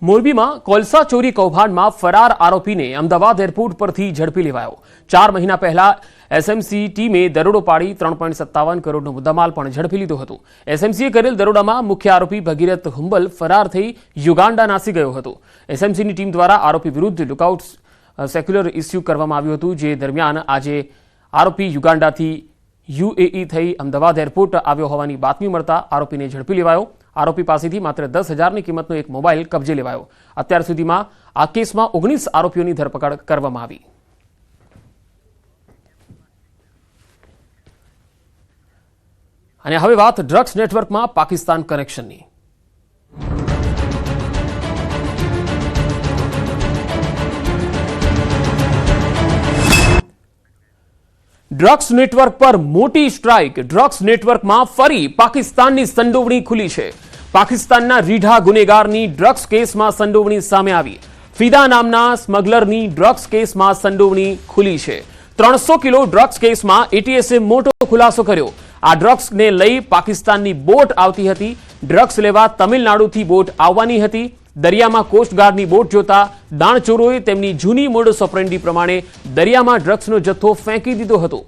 મોરબીમાં કોલસા ચોરી કૌભાંડમાં ફરાર આરોપીને અમદાવાદ એરપોર્ટ પરથી ઝડપી લેવાયો। 4 મહિના પહેલા એસએમસી ટીમે દરોડો પાડી 3.57 કરોડનો મુદ્દામાલ પણ ઝડપી લીધો હતો। એસએમસીએ કરેલ દરોડામાં મુખ્ય આરોપી ભગીરથ હુંબલ ફરાર થઈ યુગાન્ડા નાસી ગયો હતો। એસએમસીની ટીમ દ્વારા આરોપી વિરુદ્ધ લુકઆઉટ સેક્યુલર ઇસ્યુ કરવામાં આવ્યું હતું, જે દરમિયાન આજે આરોપી યુગાન્ડાથી યુએઈ થઈ અમદાવાદ એરપોર્ટ આવ્યો હોવાની બાતમી મળતા આરોપીને ઝડપી લેવાયો। આરોપી પાસેથી માત્ર 10,000ની કિંમતનો એક મોબાઈલ કબજે લેવાયો। અત્યાર સુધીમાં આ કેસમાં 19 આરોપીઓની ધરપકડ કરવામાં આવી। અને હવે વાત ડ્રગ્સ નેટવર્કમાં પાકિસ્તાન કનેક્શનની। ડ્રગ્સ નેટવર્ક પર મોટી સ્ટ્રાઇક। ડ્રગ્સ નેટવર્કમાં ફરી પાકિસ્તાનની સંડોવણી ખુલી છે। પાકિસ્તાનના રીઢા ગુનેગારની ડ્રગ્સ કેસમાં સંડોવણી સામે આવી। ફિદા નામના સ્મગલરની ડ્રગ્સ કેસમાં સંડોવણી ખુલી છે। 300 કિલો ડ્રગ્સ કેસમાં એટીએસે મોટો ખુલાસો કર્યો। આ ડ્રગ્સને લઈ પાકિસ્તાનની બોટ આવતી હતી। ડ્રગ્સ લેવા તમિલનાડુથી બોટ આવવાની હતી। દરિયામાં કોસ્ટગાર્ડની બોટ જોતા દાણચોરોએ તેમની જૂની મોડસ ઓપરેન્ડી પ્રમાણે દરિયામાં ડ્રગ્સનો જથ્થો ફેંકી દીધો હતો।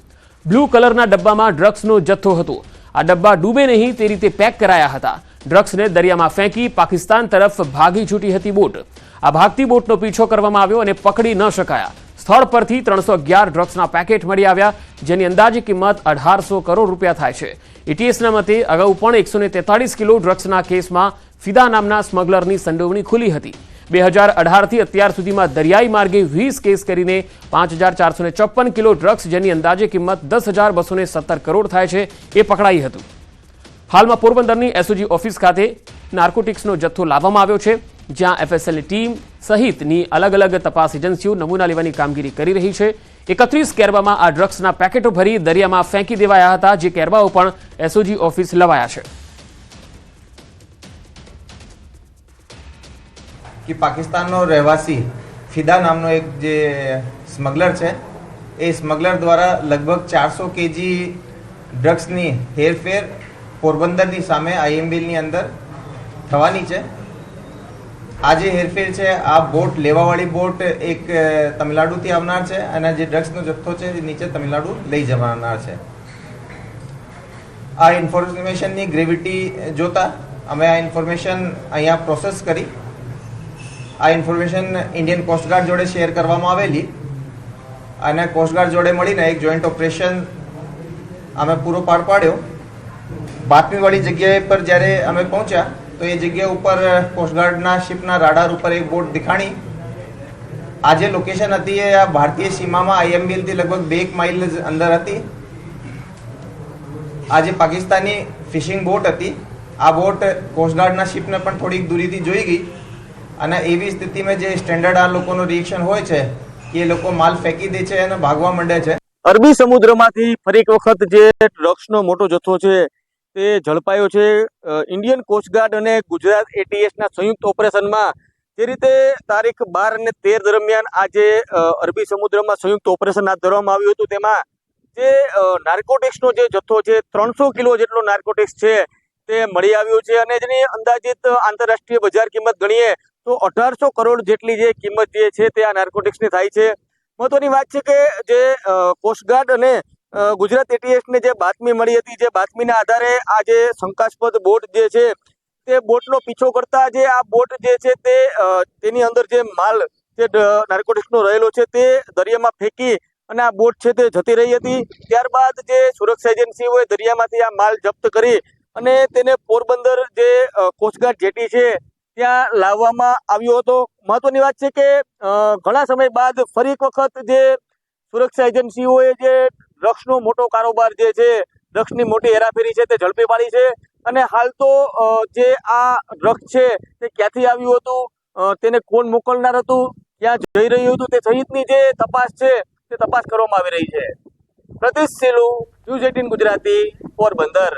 બ્લુ કલરના ડબ્બામાં ડ્રગ્સનો જથ્થો હતો। આ ડબ્બા ડૂબે નહીં તે રીતે પેક કરાયા હતા। ડ્રગ્સને દરિયામાં ફેંકી પાકિસ્તાન તરફ ભાગી છૂટી હતી બોટ। આ ભાગતી બોટનો પીછો કરવામાં આવ્યો અને પકડી ન શકાયા। સ્થળ પરથી 311 ડ્રગ્સના પેકેટ મળી આવ્યા, જેની અંદાજે કિંમત 1800 કરોડ રૂપિયા થાય છે। એટીએસના મતે અગાઉ પણ 143 કિલો ડ્રગ્સના કેસમાં ફિદા નામના સ્મગલરની સંડોવણી ખુલી હતી। 2018થી અત્યાર સુધીમાં દરિયાઈ માર્ગે 20 કેસ કરીને 5454 કિલો ડ્રગ્સ, જેની અંદાજે કિંમત 10,217 કરોડ થાય છે, એ પકડાઈ હતું। હાલમાં પોરબંદરની એસઓજી ઓફિસ ખાતે નાર્કોટિક્સનો જથ્થો લાવવામાં આવ્યો છે, જ્યાં એફએસએલની ટીમ સહિતની અલગ અલગ તપાસ એજન્સીઓ નમૂના લેવાની કામગીરી કરી રહી છે। 31 કેરબામાં આ ડ્રગ્સના પેકેટો ભરી દરિયામાં ફેંકી દેવાયા હતા, જે કેરબાઓ પણ એસઓજી ઓફિસ લવાયા છે। कि पाकिस्तानનો રહેવાસી ફિદા નામનો એક જે સ્મગલર છે, એ સ્મગલર દ્વારા લગભગ 400 કેજી ડ્રગ્સની હેરફેર પોરબંદરની સામે આઈએમબીની અંદર થવાની છે। આ જે હેરફેર છે, આ બોટ લેવાવાળી બોટ એક તમિલનાડુથી આવનાર છે અને જે ડ્રગ્સનો જથ્થો છે એ નીચે તમિલનાડુ લઈ જવાનાર છે। આ ઇન્ફોર્મેશનની ગ્રેવિટી જોતા અમે આ ઇન્ફોર્મેશન અહીંયા પ્રોસેસ કરી। આ ઇન્ફોર્મેશન ઇન્ડિયન કોસ્ટગાર્ડ જોડે શેર કરવામાં આવેલી અને કોસ્ટગાર્ડ જોડે મળીને એક જોઈન્ટ ઓપરેશન અમે પૂરો પાર પાડ્યો। બાતમીવાળી જગ્યાએ પર જ્યારે અમે પહોંચ્યા તો એ જગ્યા ઉપર કોસ્ટગાર્ડના શિપના રાડાર ઉપર એક બોટ દેખાણી। આ જે લોકેશન હતી એ આ ભારતીય સીમામાં આઈએમબીથી લગભગ 2 માઇલ અંદર હતી। આ જે પાકિસ્તાની ફિશિંગ બોટ હતી, આ બોટ કોસ્ટગાર્ડના શિપને પણ થોડીક દૂરીથી જોઈ ગઈ અને એવી સ્થિતિમાં જે સ્ટેન્ડર્ડ આ લોકોનું રિએક્શન હોય છે કે એ લોકો માલ ફેંકી દે છે અને ભાગવા માંડે છે। અરબી સમુદ્રમાંથી ફરી એક વખત જે ડ્રગ્સનો મોટો જથ્થો છે તે ઝડપાયો છે। ઇન્ડિયન કોસ્ટગાર્ડ અને ગુજરાત એટીએસના સંયુક્ત ઓપરેશનમાં જે રીતે તારીખ 12 અને 13 દરમિયાન આજે અરબી સમુદ્રમાં સંયુક્ત ઓપરેશન હાથ ધરવામાં આવ્યું હતું, તેમાં જે નાર્કોટિક્સનો જે જથ્થો છે, 300 કિલો જેટલો નાર્કોટિક્સ છે તે મળી આવ્યો છે અને જેની અંદાજિત આંતરરાષ્ટ્રીય બજાર કિંમત ગણીએ તો 1800 કરોડ જેટલી જે કિંમત જે છે તે આ નાર્કોટિક્સની થાય છે। મહત્વની વાત છે કે જે કોસ્ટગાર્ડ અને ગુજરાત એટીએસને જે બાતમી મળી હતી, જે બાતમીના આધારે આ જે શંકાસ્પદ બોટ જે છે તે બોટનો પીછો કરતા જે આ બોટ જે છે તેની અંદર જે માલ જે નાર્કોટિક્સનો રહેલો છે તે દરિયામાં ફેંકી અને આ બોટ છે તે જતી રહી હતી। ત્યારબાદ જે સુરક્ષા એજન્સીઓએ દરિયામાંથી આ માલ જપ્ત કરી અને તેને પોરબંદર જે કોસ્ટગાર્ડ જેટી છે ત્યાં લાવવામાં આવ્યો હતો। મહત્વની વાત છે કે ઘણા સમય બાદ ફરી એક વખત જે સુરક્ષા એજન્સીઓએ જે ડ્રગ્સનો મોટો કારોબાર જે છે, ડ્રગ્સની મોટી હેરાફેરી છે તે ઝડપી પાડી છે અને હાલ તો જે આ ડ્રગ્સ છે તે ક્યાંથી આવ્યું હતું, તેને કોણ મોકલનાર હતું, ક્યાં જઈ રહ્યું હતું, તે સહિતની જે તપાસ છે તે તપાસ કરવામાં આવી રહી છે। પ્રતિશ સેલુ, ન્યૂઝ 18 ગુજરાતી, પોરબંદર।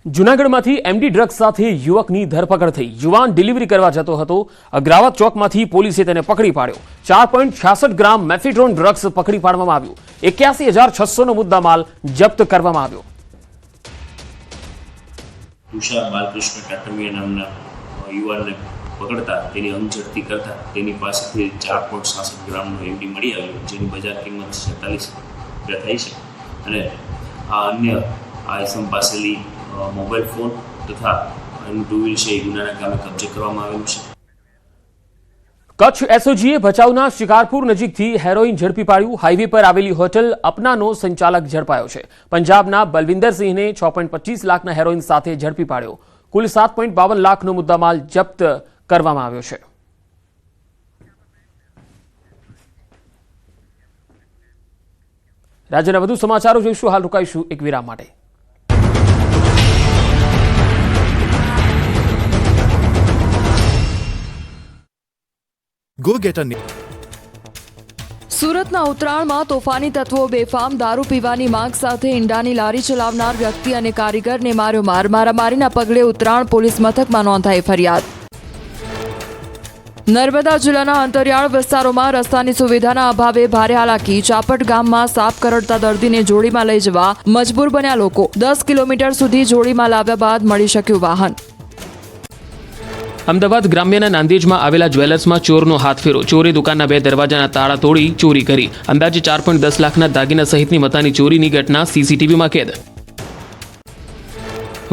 જૂનાગઢમાંથી એમડી ડ્રગ્સ સાથે યુવકની ધરપકડ થઈ। યુવાન ડિલિવરી કરવા જતો હતો। અગ્રાવત ચોકમાંથી પોલીસે તેને પકડી પાડ્યો। 4.66 ગ્રામ મેફેડ્રોન ડ્રગ્સ પકડી પાડવામાં આવ્યું। 81,600નો મુદ્દામાલ જપ્ત કરવામાં આવ્યો। तुषार बालकृष्ण काटमिया नामना युवाने પકડતા તેની અંગઝડતી કરતા તેની પાસેથી 4.66 ગ્રામનો એમડી મળી આવ્યો, જેની બજાર કિંમત 46 રૂપિયા થાય છે. અને આ ઇસમ પાસેથી મોબાઈલ ફોન તથા એનું ટુ વ્હીલ છે એ ગુનાના કામે કબજે કરવામાં આવેલું છે. કચ્છ એસઓજીએ ભચાઉના શિકારપુર નજીકથી હેરોઇન ઝડપી પાડ્યું. હાઈવે પર આવેલી હોટલ અપનાનો સંચાલક ઝડપાયો છે. પંજાબના બલવિંદરસિંહને 6.25 લાખના હેરોઇન સાથે ઝડપી પાડ્યો. કુલ 7.52 લાખનો મુદ્દામાલ જપ્ત કરવામાં આવ્યો છે. રાજ્યના વધુ સમાચારો જોઈશું. હાલ રોકાઈશું એક વિરામ માટે. Go get a સુરતના ઉત્તરાયણમાં તોફાની તત્વો બેફામ દારૂ પીવાની માંગ સાથે ઈંડાની લારી ચલાવનાર વ્યક્તિ અને કારીગરને માર્યો માર. મારામારીના પગલે ઉત્તરાયણ પોલીસ મથકમાં નોંધાઈ ફરિયાદ. નર્મદા જિલ્લાના અંતરિયાળ વિસ્તારોમાં રસ્તાની સુવિધાના અભાવે ભારે હાલાકી. ચાપટ ગામમાં સાપ કરડતા દર્દીને જોડીમાં લઈ જવા મજબૂર બન્યા લોકો. 10 કિલોમીટર સુધી જોડીમાં લાવ્યા બાદ મળી શક્યું વાહન. અમદાવાદ ગ્રામ્યના નાંદેજમાં આવેલા જ્વેલર્સમાં ચોરનો હાથફેરો. ચોરે દુકાનના 2 દરવાજાના તાળા તોડી ચોરી કરી. અંદાજે 4.10 લાખના દાગીના સહિતની મતાની ચોરીની ઘટના સીસીટીવીમાં કેદ.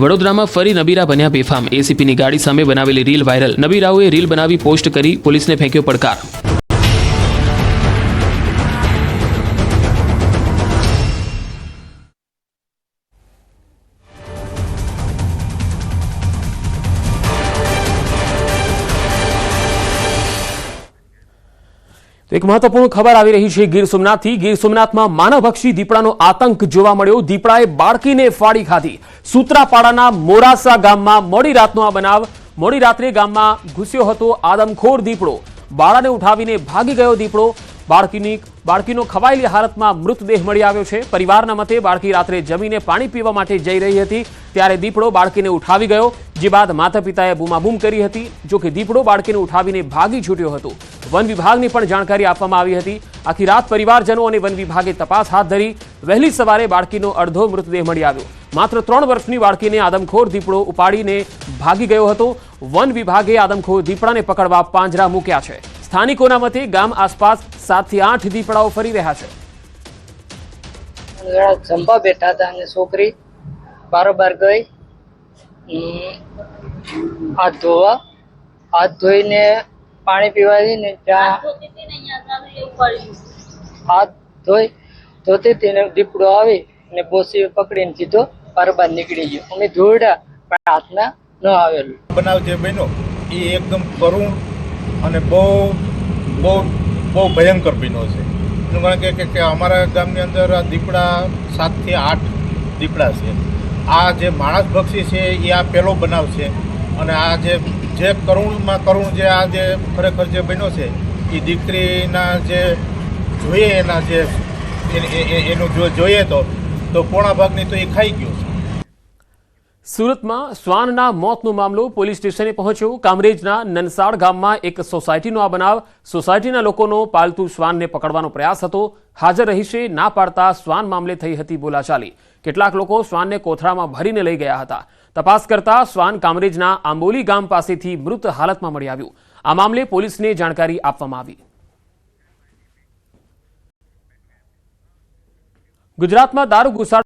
વડોદરામાં ફરી નબીરા બન્યા બેફામ. એસીપીની ગાડી સામે બનાવેલી રીલ વાયરલ. નબીરાઓએ રીલ બનાવી પોસ્ટ કરી પોલીસને ફેંક્યો પડકાર. એક મહત્વપૂર્ણ ખબર આવી રહી છે ગીર સોમનાથથી. ગીર સોમનાથમાં માનવભક્ષી દીપડાનો આતંક જોવા મળ્યો. દીપડાએ બાળકીને ફાડી ખાધી. સૂત્રાપાડાના મોરાસા ગામમાં મોડી રાતનો આ બનાવ. મોડી રાત્રે ગામમાં ઘૂસ્યો હતો આદમખોર દીપડો. બાળાને ઉઠાવીને ભાગી ગયો દીપડો. બાળકીનો ખવાયેલી હાલતમાં મૃતદેહ મળી આવ્યો છે. પરિવારના મતે બાળકી રાત્રે જમીને પાણી પીવા માટે જઈ રહી હતી ત્યારે દીપડો બાળકીને ઉઠાવી ગયો, જે બાદ માતા પિતાએ બૂમાબૂમ કરી હતી. જોકે દીપડો બાળકીને ઉઠાવીને ભાગી છૂટ્યો હતો. વન વિભાગને પણ જાણકારી આપવામાં આવી હતી. આખી રાત પરિવારજનો અને વન વિભાગે તપાસ હાથ ધરી. વહેલી સવારે બાળકીનો અડધો મૃતદેહ મળી આવ્યો. માત્ર 3 વર્ષની બાળકીને આદમખોર દીપડો ઉપાડીને ભાગી ગયો હતો. વન વિભાગે આદમખોર દીપડાને પકડવા પાંજરા મૂક્યા છે. સ્થાનિકોના મતે ગામ આસપાસ 7 થી 8 દીપડાઓ ફરી રહ્યા છે. જમવા બેઠા હતા અને છોકરી બારોબાર ગઈ હાથ ધોઈને પાણી પીવા જઈને ત્યાં હાથ ધોતી તેને દીપડો આવી અને બોસી પકડીને સીધો બારોબાર નીકળી ગયો. અમે દોડ્યા પણ હાથમાં ન આવેલું. બનાવ જે બન્યો એ એકદમ કરુણ અને બહુ ભયંકર બન્યો છે. એનું કારણ કે અમારા ગામની અંદર આ દીપડા 7 થી 8 દીપડા છે. આ જે માણસ ભક્ષી છે એ આ પહેલો બનાવ છે. અને આ જે કરુણમાં કરુણ જે આ જે ખરેખર જે બન્યો છે એ દીકરીના જે જોઈએ એના જે એનું જોઈએ તો પોણા ભાગની તો એ ખાઈ ગયો છે. સુરતમાં શ્વાનના મોતનો મામલો પોલીસ સ્ટેશને પહોંચ્યો. કામરેજના નનસાડ ગામમાં એક સોસાયટીનો આ બનાવ. સોસાયટીના લોકોનો પાલતુ શ્વાનને પકડવાનો પ્રયાસ હતો. હાજર રહીશે ના પાડતા શ્વાન મામલે થઈ હતી બોલાચાલી. કેટલાક લોકો શ્વાનને કોથળામાં ભરીને લઈ ગયા હતા. તપાસ કરતા શ્વાન કામરેજના આંબોલી ગામ પાસેથી મૃત હાલતમાં મળી આવ્યું. આ મામલે પોલીસને જાણકારી આપવામાં આવી. ગુજરાતમાં દારૂ ઘુસાડ